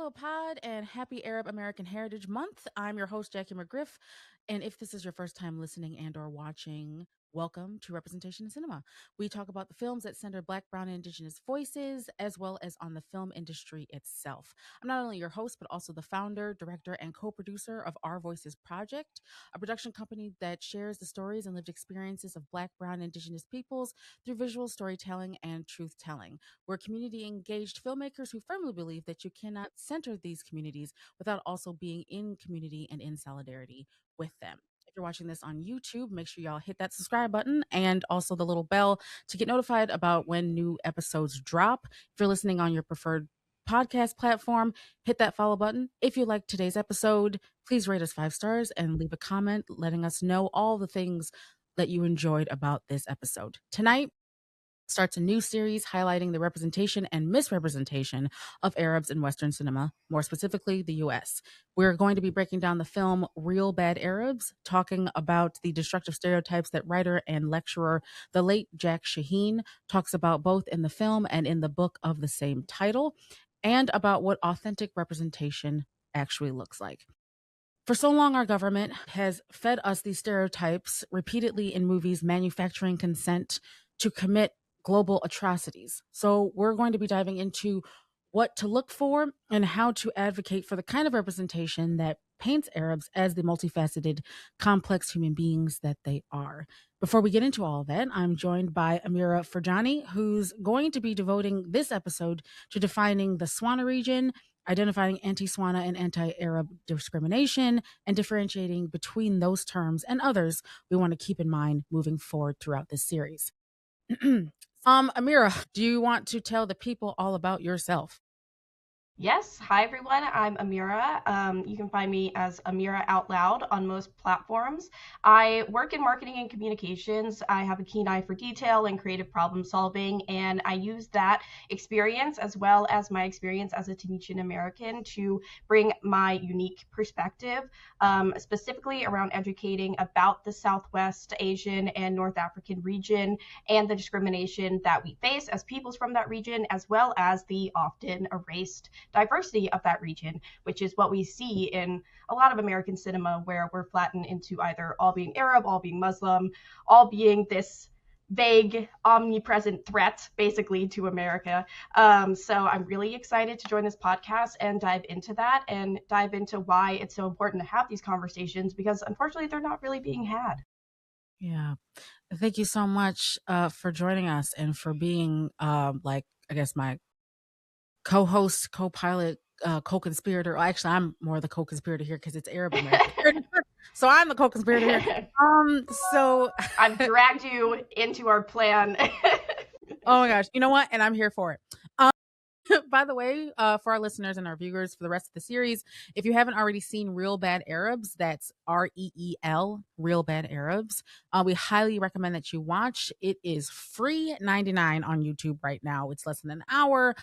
Hello, Pod, and happy Arab American Heritage Month. I'm your host, Jackie McGriff, and if this is your first time listening and/or watching, welcome to Representation in Cinema. We talk about the films that center Black, Brown, and Indigenous voices, as well as on the film industry itself. I'm not only your host, but also the founder, director, and co-producer of Our Voices Project, a production company that shares the stories and lived experiences of Black, Brown, and Indigenous peoples through visual storytelling and truth-telling. We're community engaged filmmakers who firmly believe that you cannot center these communities without also being in community and in solidarity with them. If you're watching this on YouTube, make sure y'all hit that subscribe button and also the little bell to get notified about when new episodes drop. If you're listening on your preferred podcast platform, hit that follow button. If you like today's episode, please rate us 5 stars and leave a comment letting us know all the things that you enjoyed about this episode. Tonight starts a new series highlighting the representation and misrepresentation of Arabs in Western cinema, more specifically the US. We're going to be breaking down the film Real Bad Arabs, talking about the destructive stereotypes that writer and lecturer, the late Jack Shaheen, talks about both in the film and in the book of the same title, and about what authentic representation actually looks like. For so long, our government has fed us these stereotypes repeatedly in movies, manufacturing consent to commit global atrocities. So we're going to be diving into what to look for and how to advocate for the kind of representation that paints Arabs as the multifaceted, complex human beings that they are. Before we get into all of that, I'm joined by Amira Ferjani, who's going to be devoting this episode to defining the SWANA region, identifying anti-SWANA and anti-Arab discrimination, and differentiating between those terms and others we want to keep in mind moving forward throughout this series. Amira, do you want to tell the people all about yourself? Yes. Hi, everyone. I'm Amira. You can find me as Amira Out Loud on most platforms. I work in marketing and communications. I have a keen eye for detail and creative problem solving, and I use that experience as well as my experience as a Tunisian American to bring my unique perspective, specifically around educating about the Southwest Asian and North African region and the discrimination that we face as peoples from that region, as well as the often erased diversity of that region, which is what we see in a lot of American cinema, where we're flattened into either all being Arab, all being Muslim, all being this vague, omnipresent threat, basically, to America. So I'm really excited to join this podcast and dive into that and dive into why it's so important to have these conversations, because unfortunately, they're not really being had. Yeah. Thank you so much for joining us and for being, I guess, my co-host, co-pilot, co-conspirator. Well, actually, I'm more the co-conspirator here because it's Arab American. So I'm the co-conspirator here. So I've dragged you into our plan. oh my gosh, you know what? And I'm here for it. By the way, for our listeners and our viewers for the rest of the series, if you haven't already seen Real Bad Arabs, that's REEL, Real Bad Arabs, we highly recommend that you watch. It is free 99 on YouTube right now. It's less than an hour.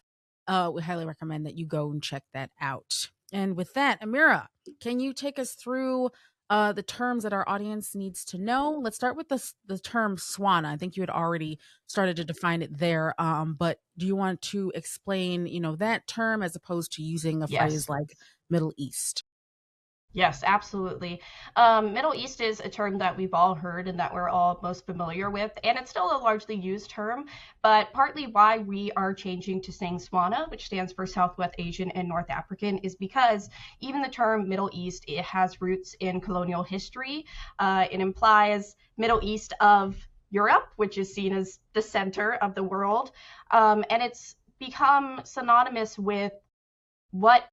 We highly recommend that you go and check that out. And with that, Amira, can you take us through the terms that our audience needs to know? Let's start with the term SWANA. I think you had already started to define it there, but do you want to explain, that term as opposed to using a Yes. phrase like Middle East? Yes, absolutely. Middle East is a term that we've all heard and that we're all most familiar with, and it's still a largely used term, but partly why we are changing to saying SWANA, which stands for Southwest Asian and North African, is because even the term Middle East, it has roots in colonial history. It implies Middle East of Europe, which is seen as the center of the world, and it's become synonymous with what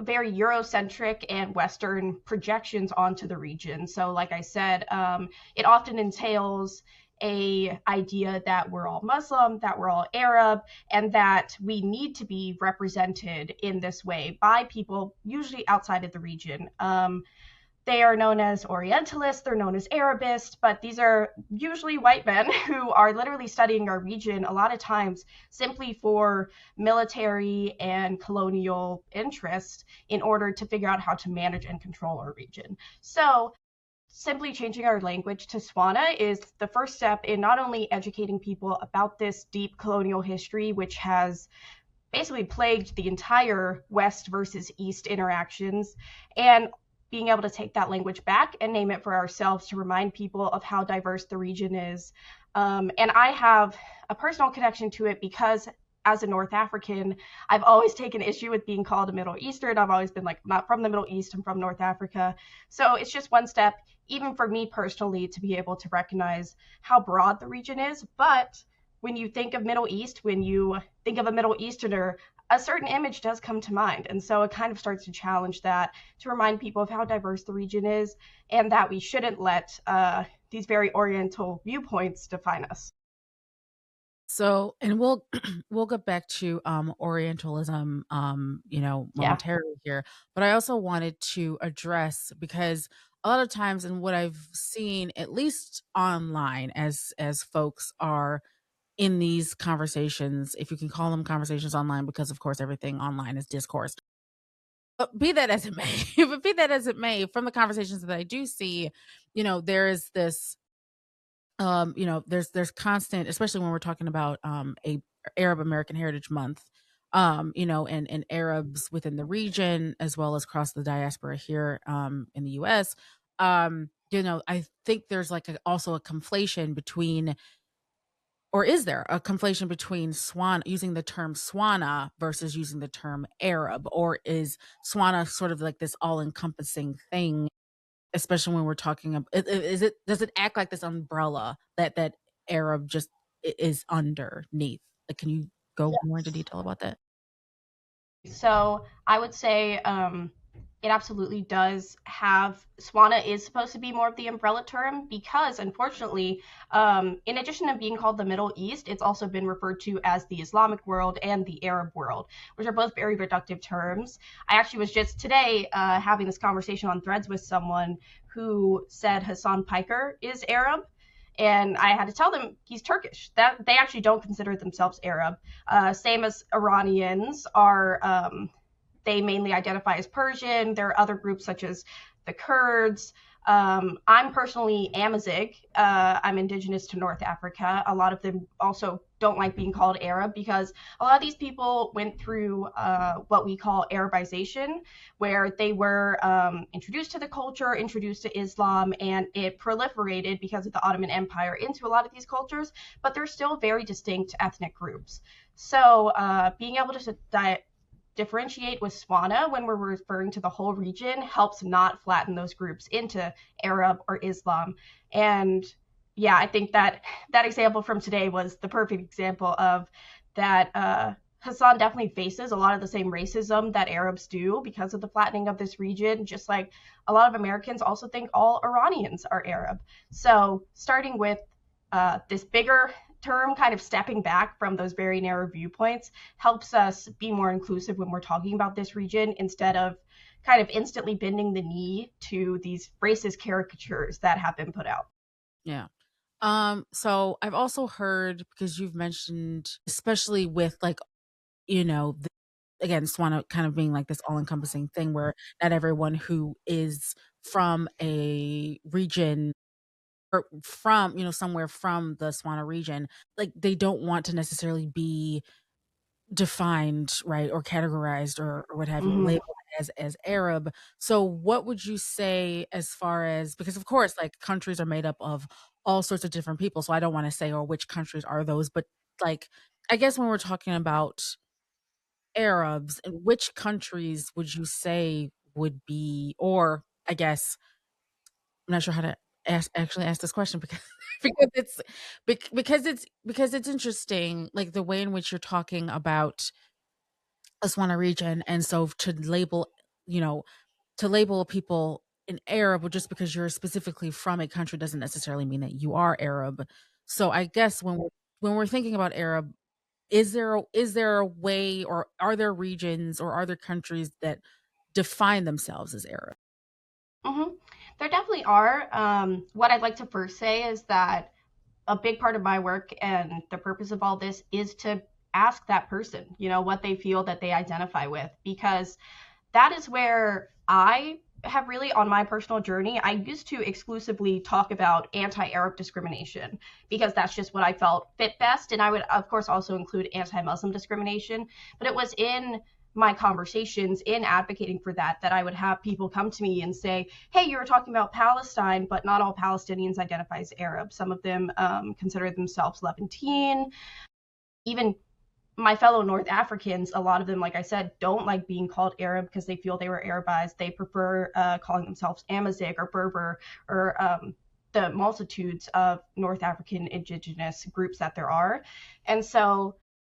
very Eurocentric and Western projections onto the region. So, like I said, it often entails a idea that we're all Muslim, that we're all Arab, and that we need to be represented in this way by people usually outside of the region. They are known as Orientalists, they're known as Arabists, but these are usually white men who are literally studying our region a lot of times simply for military and colonial interest in order to figure out how to manage and control our region. So simply changing our language to SWANA is the first step in not only educating people about this deep colonial history, which has basically plagued the entire West versus East interactions, and being able to take that language back and name it for ourselves to remind people of how diverse the region is. And I have a personal connection to it because as a North African, I've always taken issue with being called a Middle Eastern. I've always been like, I'm not from the Middle East, I'm from North Africa. So it's just one step, even for me personally, to be able to recognize how broad the region is. But when you think of Middle East, when you think of a Middle Easterner, a certain image does come to mind. And so it kind of starts to challenge that, to remind people of how diverse the region is, and that we shouldn't let these very Oriental viewpoints define us. So, and we'll we'll get back to Orientalism, Yeah. momentarily here. But I also wanted to address, because a lot of times, and what I've seen, at least online, as folks are in these conversations, if you can call them conversations online, because of course everything online is discourse. But be that as it may, but be that as it may, from the conversations that I do see, there is this there's constant, especially when we're talking about a Arab American Heritage Month, and Arabs within the region as well as across the diaspora here in the US. I think there's like also a conflation between, or is there a conflation between swan using the term swana versus using the term Arab, or is swana sort of like this all encompassing thing, especially when we're talking about, is it, does it act like this umbrella that Arab just is underneath? Like, can you go more into Yes. detail about that? So I would say it absolutely does have, SWANA is supposed to be more of the umbrella term because, unfortunately, in addition to being called the Middle East, it's also been referred to as the Islamic world and the Arab world, which are both very reductive terms. I actually was just today having this conversation on Threads with someone who said Hassan Piker is Arab. And I had to tell them he's Turkish. That they actually don't consider themselves Arab. Same as Iranians are, they mainly identify as Persian. There are other groups such as the Kurds. I'm personally Amazigh. I'm indigenous to North Africa. A lot of them also don't like being called Arab because a lot of these people went through what we call Arabization, where they were introduced to the culture, introduced to Islam, and it proliferated because of the Ottoman Empire into a lot of these cultures, but they're still very distinct ethnic groups. So being able to differentiate with SWANA when we're referring to the whole region helps not flatten those groups into Arab or Islam. And yeah, I think that example from today was the perfect example of that. Hassan definitely faces a lot of the same racism that Arabs do because of the flattening of this region, just like a lot of Americans also think all Iranians are Arab. So, starting with this bigger term, kind of stepping back from those very narrow viewpoints, helps us be more inclusive when we're talking about this region instead of kind of instantly bending the knee to these racist caricatures that have been put out. Yeah. So I've also heard, because you've mentioned, especially with like, the, again, Swana kind of being like this all encompassing thing where not everyone who is from a region, or from, somewhere from the Swana region, like they don't want to necessarily be defined, right, or categorized, or what have you, Mm-hmm. labeled as Arab. So what would you say, as far as, because of course like countries are made up of all sorts of different people, so I don't want to say, or which countries are those, but like, I guess when we're talking about Arabs, and which countries would you say would be, or I guess I'm not sure how to actually ask this question, because because it's because it's interesting, like the way in which you're talking about Aswana region, and so you know, to label people an Arab just because you're specifically from a country doesn't necessarily mean that you are Arab. So I guess when we're thinking about Arab, is there a way, or are there regions, or are there countries that define themselves as Arab? Mm-hmm. There definitely are. What I'd like to first say is that a big part of my work and the purpose of all this is to ask that person, what they feel that they identify with, because that is where I have really, on my personal journey, I used to exclusively talk about anti-Arab discrimination because that's just what I felt fit best. And I would, of course, also include anti-Muslim discrimination. But it was in my conversations in advocating for that that I would have people come to me and say, hey, you were talking about Palestine, but not all Palestinians identify as Arab. Some of them consider themselves Levantine. Even my fellow North Africans, a lot of them, like I said, don't like being called Arab because they feel they were Arabized. They prefer calling themselves Amazigh or Berber or the multitudes of North African indigenous groups that there are. And so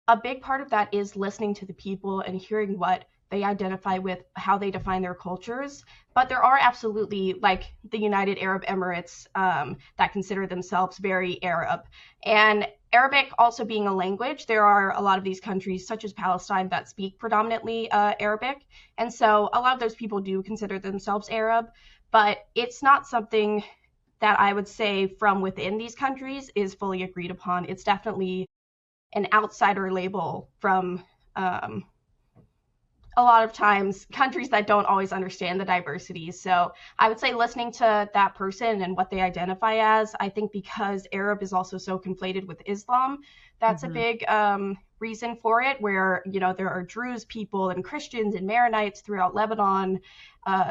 a big part of that is listening to the people and hearing what they identify with, how they define their cultures. But there are absolutely, like the United Arab Emirates, that consider themselves very Arab. And Arabic also being a language, there are a lot of these countries, such as Palestine, that speak predominantly Arabic. And so a lot of those people do consider themselves Arab, but it's not something that I would say from within these countries is fully agreed upon. It's definitely an outsider label from a lot of times countries that don't always understand the diversity. So I would say listening to that person and what they identify as, I think because Arab is also so conflated with Islam, that's a big reason for it, where, you know, there are Druze people and Christians and Maronites throughout Lebanon,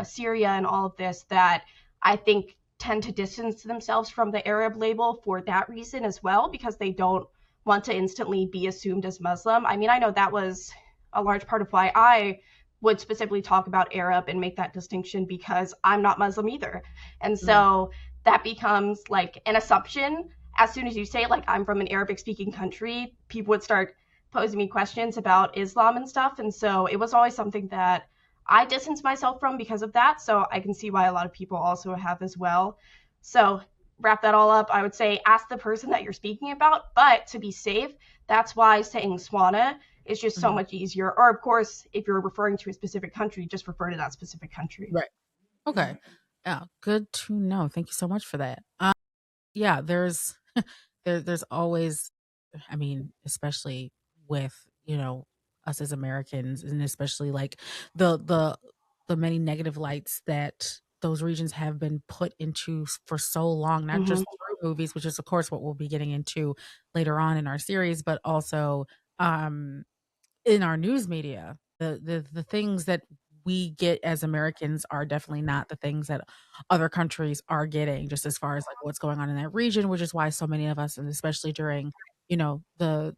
Syria, and all of this that I think tend to distance themselves from the Arab label for that reason as well, because they don't want to instantly be assumed as Muslim. I mean, I know that was a large part of why I would specifically talk about Arab and make that distinction, because I'm not Muslim either. And so that becomes like an assumption. As soon as you say, like, I'm from an Arabic speaking country, people would start posing me questions about Islam and stuff. And so it was always something that I distanced myself from because of that. So I can see why a lot of people also have as well. So wrap that all up, I would say ask the person that you're speaking about, but to be safe, that's why saying SWANA is just so much easier. Or of course, if you're referring to a specific country, just refer to that specific country. Right. Okay. Yeah. Good to know. Thank you so much for that. Yeah. There's there's always, I mean, especially with, you know, us as Americans, and especially like the many negative lights that those regions have been put into for so long, not Mm-hmm. just through movies, which is of course what we'll be getting into later on in our series, but also um in our news media. The things that we get as Americans are definitely not the things that other countries are getting, just as far as like what's going on in that region, which is why so many of us, and especially during, you know, the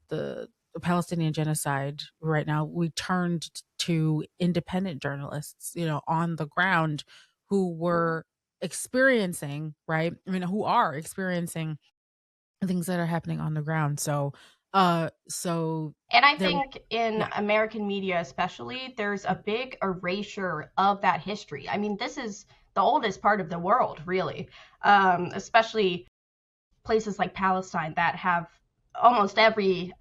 Palestinian genocide right now, we turned to independent journalists, you know, on the ground who were experiencing, right? I mean, who are experiencing things that are happening on the ground. So And I there, think in yeah. American media, especially, there's a big erasure of that history. I mean, this is the oldest part of the world, really, especially places like Palestine that have almost every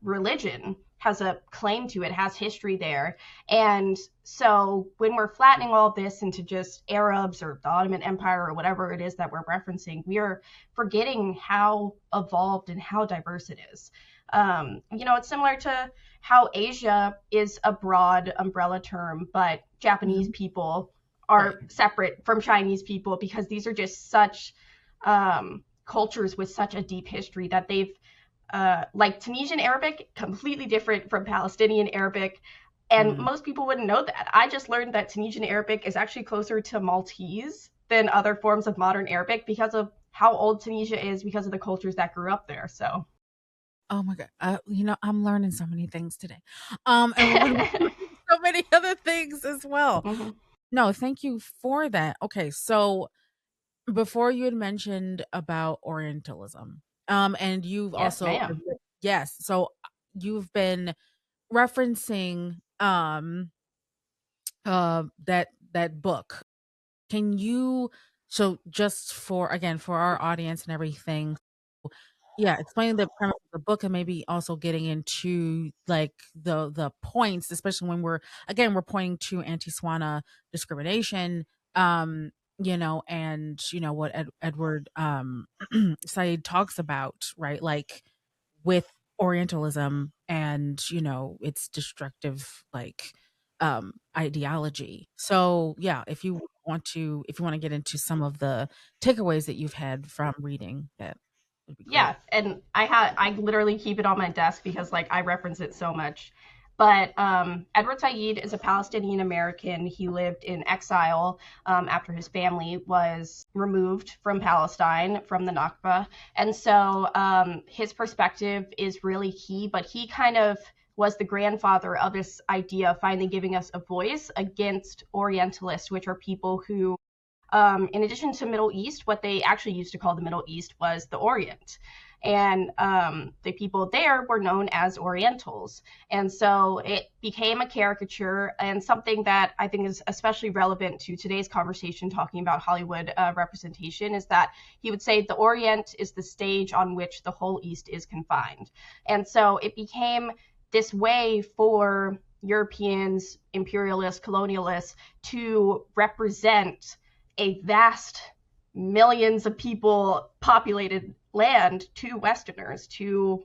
religion has a claim to it, has history there. And so when we're flattening all of this into just Arabs or the Ottoman Empire or whatever it is that we're referencing, we are forgetting how evolved and how diverse it is. You know, it's similar to how Asia is a broad umbrella term, but Japanese Mhm. people Right. are separate from Chinese people because these are just such cultures with such a deep history that they've like Tunisian Arabic, completely different from Palestinian Arabic. And Mm. most people wouldn't know that. I just learned that Tunisian Arabic is actually closer to Maltese than other forms of modern Arabic because of how old Tunisia is, because of the cultures that grew up there. So, Oh my god. You know, I'm learning so many things today. And we're gonna be learning so many other things as well. mm-hmm. No, thank you for that. Okay, so before you had mentioned about Orientalism, and you've Yes, also ma'am. yes, so you've been referencing that book. Can you, so just for again for our audience and everything, yeah, explaining the premise of the book and maybe also getting into like the points, especially when we're again we're pointing to anti-SWANA discrimination, um, you know, and you know what Edward Said talks about, right? Like with Orientalism and you know its destructive like ideology. So yeah, if you if you want to get into some of the takeaways that you've had from reading, that would be great. Yeah, and I literally keep it on my desk because like I reference it so much. But Edward Said is a Palestinian American. He lived in exile after his family was removed from Palestine from the Nakba, and so his perspective is really key. But he kind of was the grandfather of this idea of finally giving us a voice against Orientalists, which are people who in addition to Middle East, what they actually used to call the Middle East was the Orient. And the people there were known as Orientals. And so it became a caricature, and something that I think is especially relevant to today's conversation talking about Hollywood representation is that he would say the Orient is the stage on which the whole East is confined. And so it became this way for Europeans, imperialists, colonialists to represent a vast millions of people populated land to Westerners to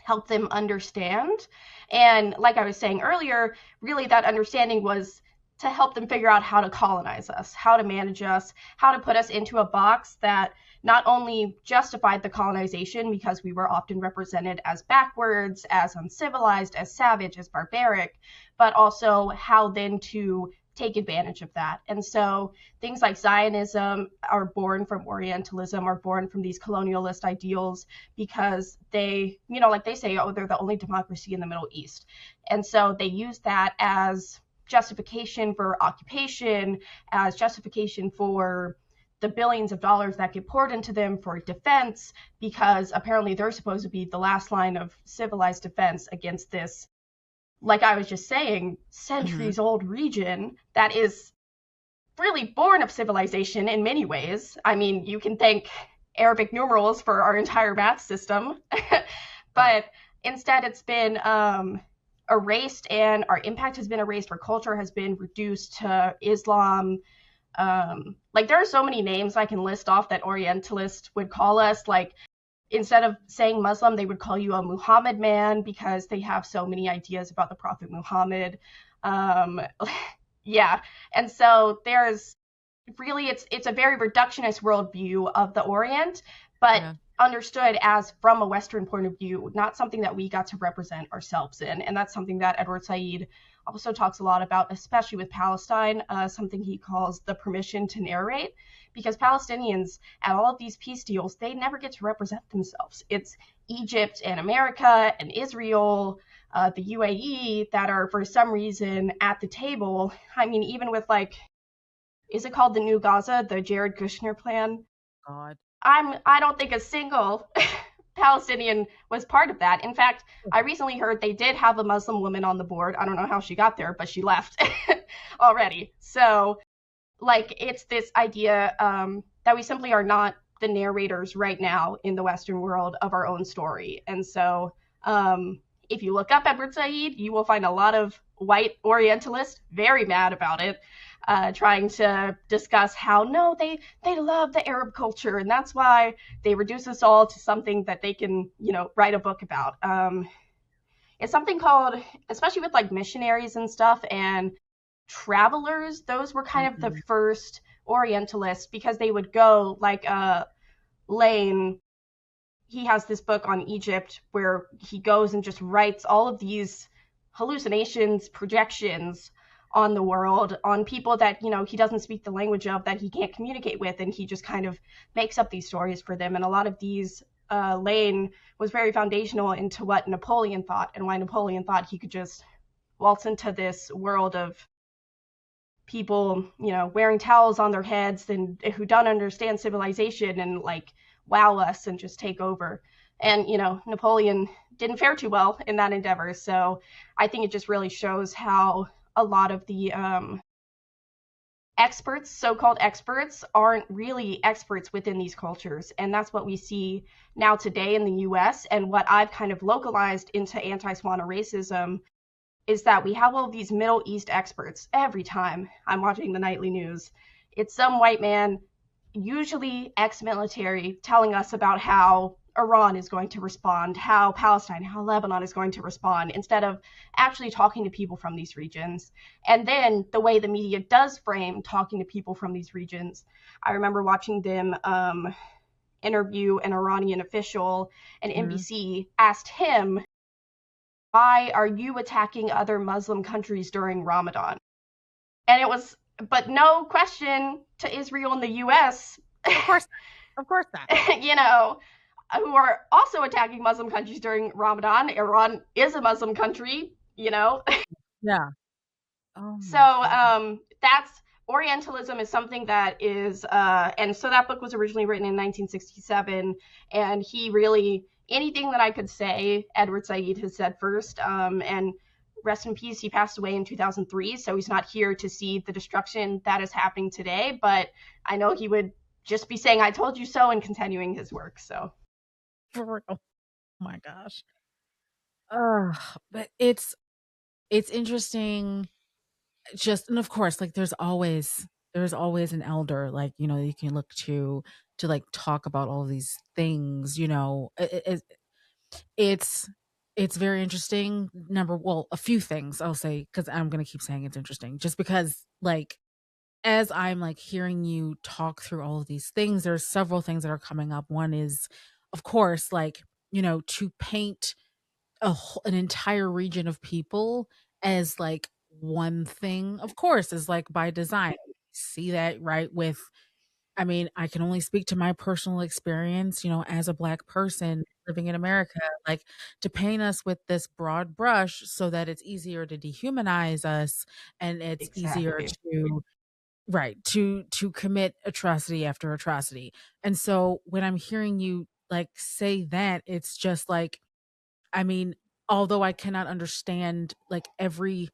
help them understand. And like I was saying earlier, really that understanding was to help them figure out how to colonize us, how to manage us, how to put us into a box that not only justified the colonization because we were often represented as backwards, as uncivilized, as savage, as barbaric, but also how then to take advantage of that. And so things like Zionism are born from Orientalism, are born from these colonialist ideals because they, like they say, oh, they're the only democracy in the Middle East. And so they use that as justification for occupation, as justification for the billions of dollars that get poured into them for defense, because apparently they're supposed to be the last line of civilized defense against this, like I was just saying, centuries old region that is really born of civilization in many ways. I mean, you can thank Arabic numerals for our entire math system, but instead it's been erased, and our impact has been erased. Our culture has been reduced to Islam. Like there are so many names I can list off that Orientalists would call us. Like instead of saying Muslim, they would call you a Muhammad man because they have so many ideas about the Prophet Muhammad. Yeah, and so there's really it's a very reductionist worldview of the Orient, but understood as from a Western point of view, not something that we got to represent ourselves in. And that's something that Edward Said also talks a lot about, especially with Palestine, something he calls the permission to narrate, because Palestinians at all of these peace deals, they never get to represent themselves. It's Egypt and America and Israel, the UAE that are for some reason at the table. I mean, even with like, is it called the New Gaza, the Jared Kushner plan? God. I don't think a single Palestinian was part of that. In fact, I recently heard they did have a Muslim woman on the board. I don't know how she got there, but she left already. So, like, it's this idea that we simply are not the narrators right now in the Western world of our own story. And so, if you look up Edward Said, you will find a lot of white Orientalists very mad about it. Trying to discuss how no, they love the Arab culture, and that's why they reduce us all to something that they can, write a book about. It's something called, especially with like missionaries and stuff and travelers, those were kind of the first Orientalists, because they would go like Lane. He has this book on Egypt where he goes and just writes all of these hallucinations, projections on the world, on people that, he doesn't speak the language of, that he can't communicate with, and he just kind of makes up these stories for them. And a lot of these, Lane was very foundational into what Napoleon thought, and why Napoleon thought he could just waltz into this world of people, wearing towels on their heads and who don't understand civilization and like wow us and just take over. And, Napoleon didn't fare too well in that endeavor. So I think it just really shows how a lot of the experts, so-called experts, aren't really experts within these cultures. And that's what we see now today in the US. And what I've kind of localized into anti-SWANA racism is that we have all of these Middle East experts. Every time I'm watching the nightly news, it's some white man, usually ex-military, telling us about how Iran is going to respond, how Palestine, how Lebanon is going to respond, instead of actually talking to people from these regions. And then the way the media does frame talking to people from these regions. I remember watching them interview an Iranian official, and Mhm. NBC asked him, why are you attacking other Muslim countries during Ramadan? And it was, but no question to Israel and the US, Of course not. Of course not. you know, who are also attacking Muslim countries during Ramadan. Iran is a Muslim country. Yeah. Oh So my god. that's Orientalism is something that is, and so that book was originally written in 1967, and he really, anything that I could say, Edward Said has said first, and rest in peace, he passed away in 2003, so he's not here to see the destruction that is happening today, but I know he would just be saying, I told you so, and continuing his work, so. For real. Oh my gosh. Ugh, but it's interesting just and of course, like there's always an elder, like, you can look to like talk about all these things, it's it's very interesting. A few things I'll say because I'm gonna keep saying it's interesting, just because like as I'm like hearing you talk through all of these things, there's several things that are coming up. One is, of course, like to paint an entire region of people as like one thing, of course, is like by design. See that right with I mean, I can only speak to my personal experience, as a Black person living in America, like to paint us with this broad brush so that it's easier to dehumanize us and it's easier Exactly. to right to commit atrocity after atrocity. And so when I'm hearing you like say that, it's just like I mean, although I cannot understand like every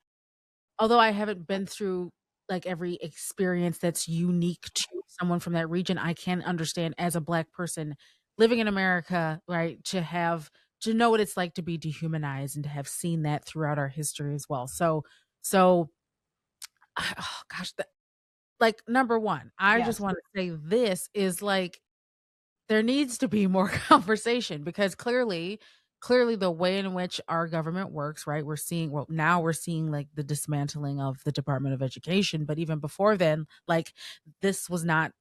although I haven't been through like every experience that's unique to someone from that region, I can understand as a Black person living in America, right, to know what it's like to be dehumanized and to have seen that throughout our history as well. So oh gosh, like number 1, I just Yes. want to say this is like there needs to be more conversation because clearly the way in which our government works, right? Now we're seeing like the dismantling of the Department of Education, but even before then, like this was not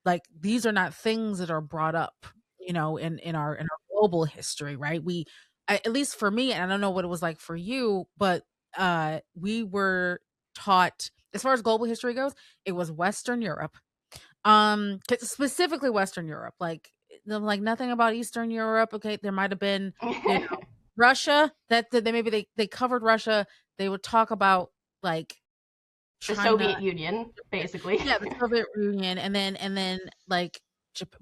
like these are not things that are brought up, in our global history, right? At least for me, and I don't know what it was like for you, but we were taught as far as global history goes, it was Western Europe, 'cause specifically Western Europe, like nothing about Eastern Europe. Okay, there might have been, you know, Russia. That they maybe they covered Russia. They would talk about like The China, Soviet Union, basically. yeah, the Soviet Union, and then like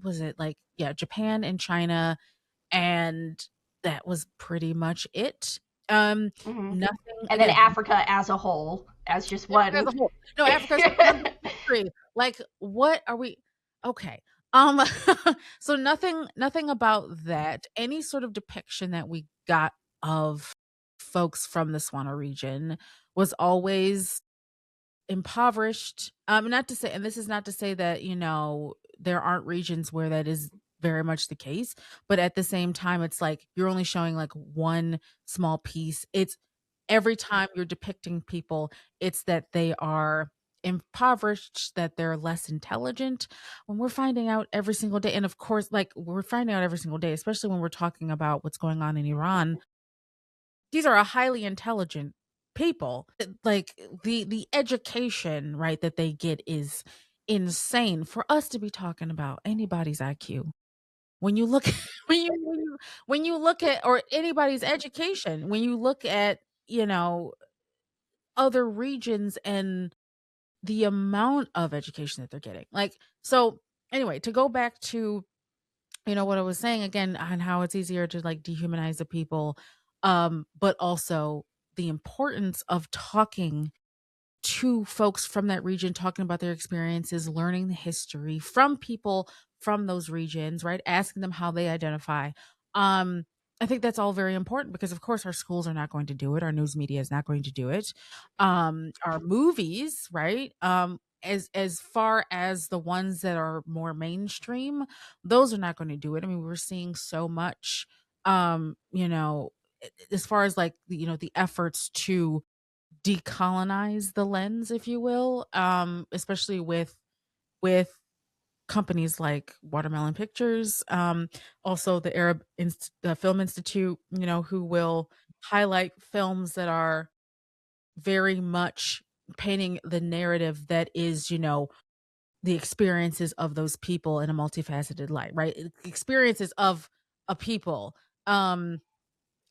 was it like yeah, Japan and China, and that was pretty much it. Um, Hmm. Nothing And then again. Africa as a whole, as just Africa as one. a whole. No, Africa as one country. Like, what are we okay. Um, so nothing about that. Any sort of depiction that we got of folks from the SWANA region was always impoverished. Not to say and this is not to say that, there aren't regions where that is very much the case, but at the same time, it's like you're only showing like one small piece. It's every time you're depicting people, it's that they are impoverished, that they're less intelligent. When we're finding out every single day, and of course, like we're finding out every single day, especially when we're talking about what's going on in Iran, these are a highly intelligent people. Like the education, right, that they get is insane for us to be talking about anybody's IQ. When you look when you look at or anybody's education, when you look at, you know, other regions and the amount of education that they're getting. Like so anyway, to go back to what I was saying again on how it's easier to like dehumanize the people, but also the importance of talking to folks from that region, talking about their experiences, learning the history from people from those regions, right? Asking them how they identify. Um, I think that's all very important because, of course, our schools are not going to do it. Our news media is not going to do it. Our movies, right? as far as the ones that are more mainstream, those are not going to do it. I mean, we're seeing so much, you know, as far as like the efforts to decolonize the lens, if you will, especially with companies like Watermelon Pictures, also the the Film Institute, who will highlight films that are very much painting the narrative that is, the experiences of those people in a multifaceted light, right? Experiences of a people. And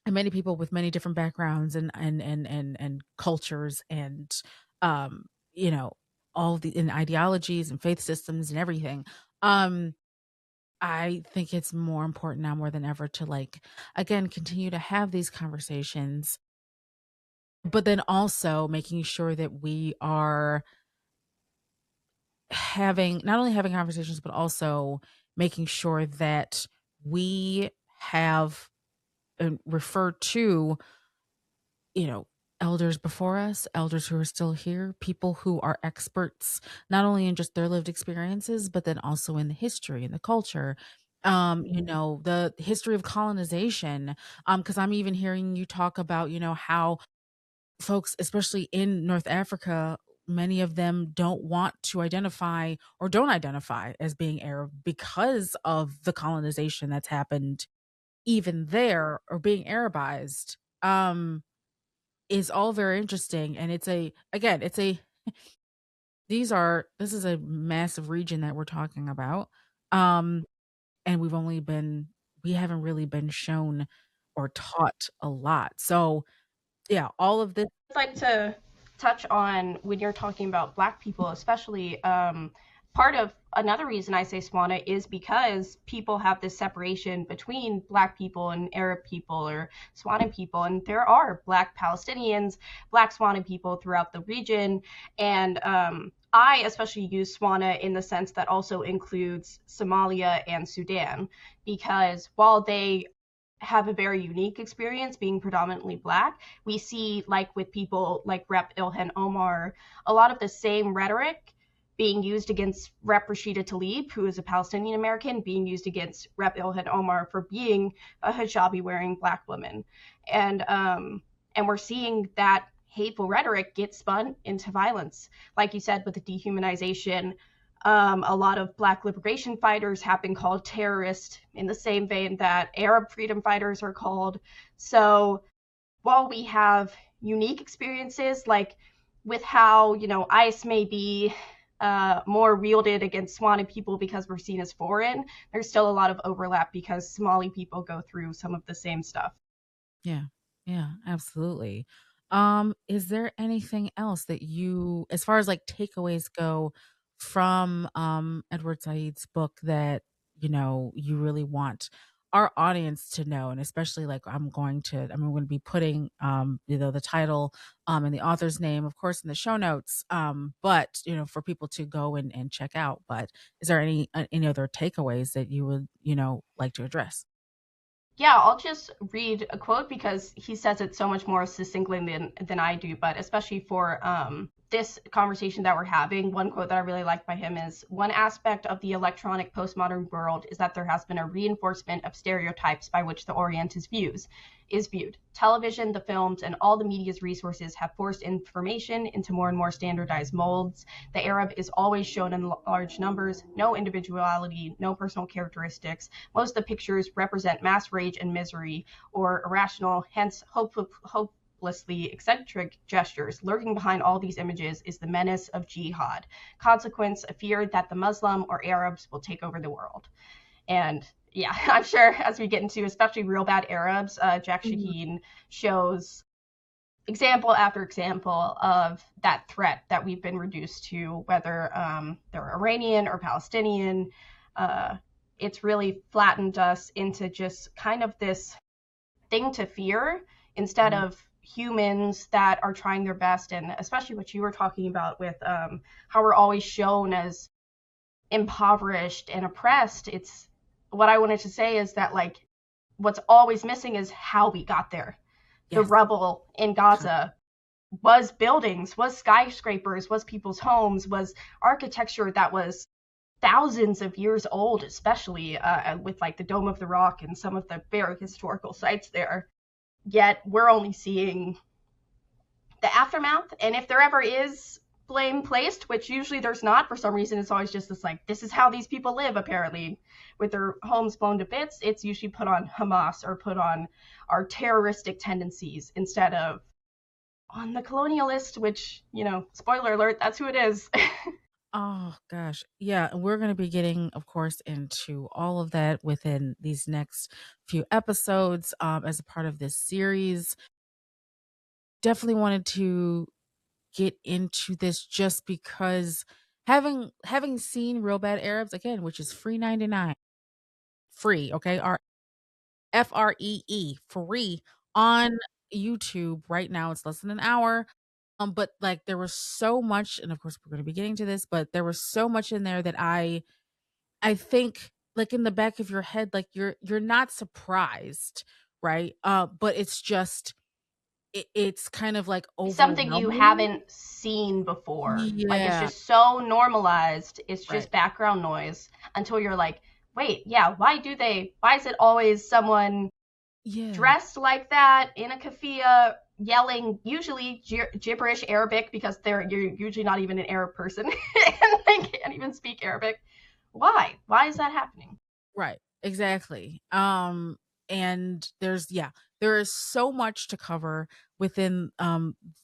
many people with many different backgrounds and cultures and um you know all the and ideologies and faith systems and everything. um I think it's more important now more than ever to, like, again, continue to have these conversations, but then also making sure that we are having not only having conversations, but also making sure that we have and refer to, you know, elders before us, elders who are still here, people who are experts not only in just their lived experiences, but then also in the history and the culture, the history of colonization. Because I'm even hearing you talk about, how folks, especially in North Africa, many of them don't want to identify or don't identify as being Arab because of the colonization that's happened even there, or being Arabized. Is all very interesting, and it's a again, it's a this is a massive region that we're talking about, um, and we haven't really been shown or taught a lot. So, yeah, all of this. I'd like to touch on when you're talking about Black people, especially. Part of another reason I say SWANA is because people have this separation between Black people and Arab people or SWANA people, and there are Black Palestinians, Black SWANA people throughout the region, and I especially use SWANA in the sense that also includes Somalia and Sudan, because while they have a very unique experience being predominantly Black, we see, like with people like Rep Ilhan Omar, a lot of the same rhetoric being used against Rep Rashida Tlaib, who is a Palestinian American, being used against Rep Ilhan Omar for being a hijabi wearing Black woman. And we're seeing that hateful rhetoric get spun into violence. Like you said, with the dehumanization, a lot of Black liberation fighters have been called terrorists in the same vein that Arab freedom fighters are called. So while we have unique experiences, like with how, ICE may be more wielded against SWANA people because we're seen as foreign, there's still a lot of overlap because Somali people go through some of the same stuff. Yeah. Yeah, absolutely. Is there anything else that you, as far as like takeaways go from Edward Said's book, that you really want our audience to know? And especially, like, I'm going to be putting the title and the author's name, of course, in the show notes. But for people to go and check out. But is there any other takeaways that you would, like to address? Yeah, I'll just read a quote because he says it so much more succinctly than I do, but especially for this conversation that we're having, one quote that I really like by him is, "One aspect of the electronic postmodern world is that there has been a reinforcement of stereotypes by which the Orient is viewed. Television, the films, and all the media's resources have forced information into more and more standardized molds. The Arab is always shown in large numbers, no individuality, no personal characteristics. Most of the pictures represent mass rage and misery, or irrational, hence hopelessly eccentric gestures. Lurking behind all these images is the menace of jihad. Consequence, a fear that the Muslim or Arabs will take over the world." And yeah, I'm sure as we get into especially Real Bad Arabs, Jack Mhm. Shaheen shows example after example of that threat that we've been reduced to, whether they're Iranian or Palestinian. Uh, it's really flattened us into just kind of this thing to fear instead Mhm. of humans that are trying their best. And especially what you were talking about with how we're always shown as impoverished and oppressed. It's what I wanted to say is that, like, what's always missing is how we got there. The Yes. rubble in Gaza was buildings, was skyscrapers, was people's homes, was architecture that was thousands of years old, especially with like the Dome of the Rock and some of the very historical sites there. Yet we're only seeing the aftermath. And if there ever is blame placed, which usually there's not, for some reason, it's always just this like, this is how these people live, apparently, with their homes blown to bits. It's usually put on Hamas or put on our terroristic tendencies instead of on the colonialist, which, spoiler alert, that's who it is. Oh gosh. Yeah, and we're going to be getting of course into all of that within these next few episodes as a part of this series. Definitely wanted to get into this just because having seen Real Bad Arabs again, which is free 99, free, okay? FREE, free on YouTube right now. It's less than an hour. But like there was so much, and of course we're gonna be getting to this, but there was so much in there that I think like in the back of your head, like you're not surprised, right? But it's just it's kind of like Something you overwhelming. haven't seen before. Like it's Yeah, just so normalized. It's right. just background noise until you're like, wait, yeah, why is it always someone Yeah, dressed like that in a kafia yelling usually gibberish Arabic because you're usually not even an Arab person and they can't even speak Arabic. Why is that happening? right. Exactly. And there is so much to cover within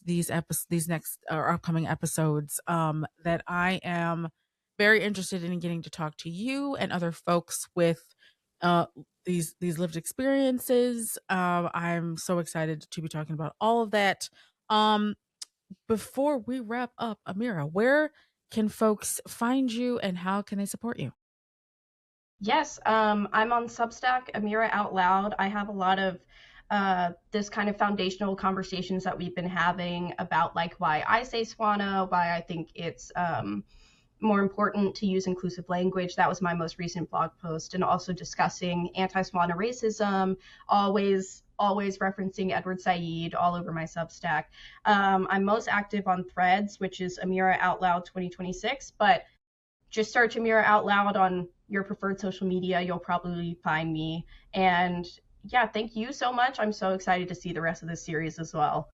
these next or upcoming episodes that I am very interested in getting to talk to you and other folks with uh these lived experiences. I'm so excited to be talking about all of that. Um Before we wrap up, Amira, where can folks find you and how can they support you? Yes, I'm on Substack, Amira Out Loud. I have a lot of this kind of foundational conversations that we've been having about like why I say SWANA, why I think it's more important to use inclusive language. That was my most recent blog post, and also discussing anti-SWANA racism, always referencing Edward Said all over my Substack. I'm most active on Threads, which is Amira Out Loud 2026, but just search Amira Out Loud on your preferred social media. You'll probably find me. And yeah, thank you so much. I'm so excited to see the rest of this series as well.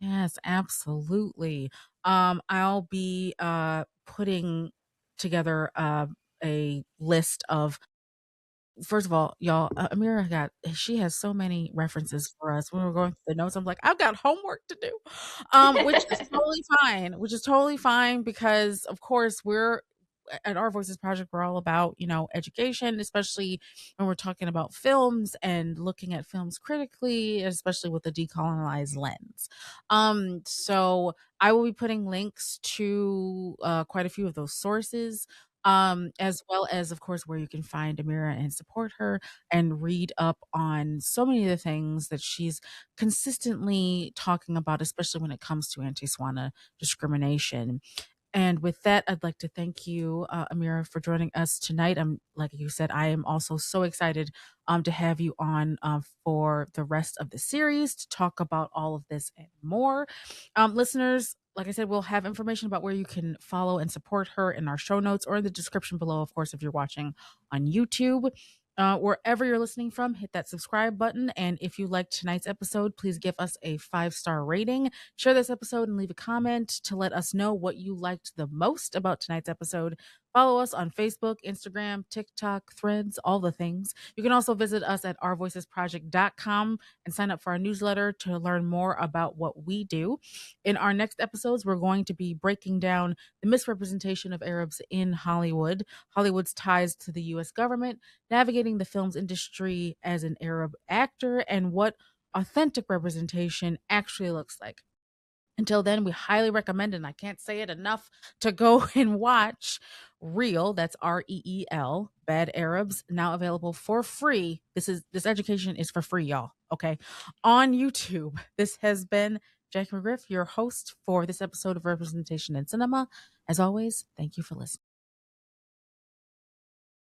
Yes, absolutely. I'll be putting together a list of first of all, y'all, Amira she has so many references for us. When we're going through the notes, I'm like, I've got homework to do, which is totally fine. Which is totally fine because, of course, we're at Our Voices Project. We're all about education, especially when we're talking about films and looking at films critically, especially with a decolonized lens. So I will be putting links to quite a few of those sources as well as of course where you can find Amira and support her and read up on so many of the things that she's consistently talking about, especially when it comes to anti-SWANA discrimination. And with that, I'd like to thank you, Amira, for joining us tonight. Like you said, I am also so excited to have you on for the rest of the series to talk about all of this and more. Listeners, like I said, we'll have information about where you can follow and support her in our show notes or in the description below, of course, if you're watching on YouTube. Wherever you're listening from, hit that subscribe button. And if you liked tonight's episode, please give us a 5-star rating. Share this episode and leave a comment to let us know what you liked the most about tonight's episode. Follow us on Facebook, Instagram, TikTok, Threads, all the things. You can also visit us at ourvoicesproject.com and sign up for our newsletter to learn more about what we do. In our next episodes, we're going to be breaking down the misrepresentation of Arabs in Hollywood, Hollywood's ties to the US government, navigating the film's industry as an Arab actor, and what authentic representation actually looks like. Until then, we highly recommend, and I can't say it enough, to go and watch Real, that's REEL, Bad Arabs, now available for free. This education is for free, y'all. Okay. On YouTube. This has been Jackie McGriff, your host for this episode of Representation in Cinema. As always, thank you for listening.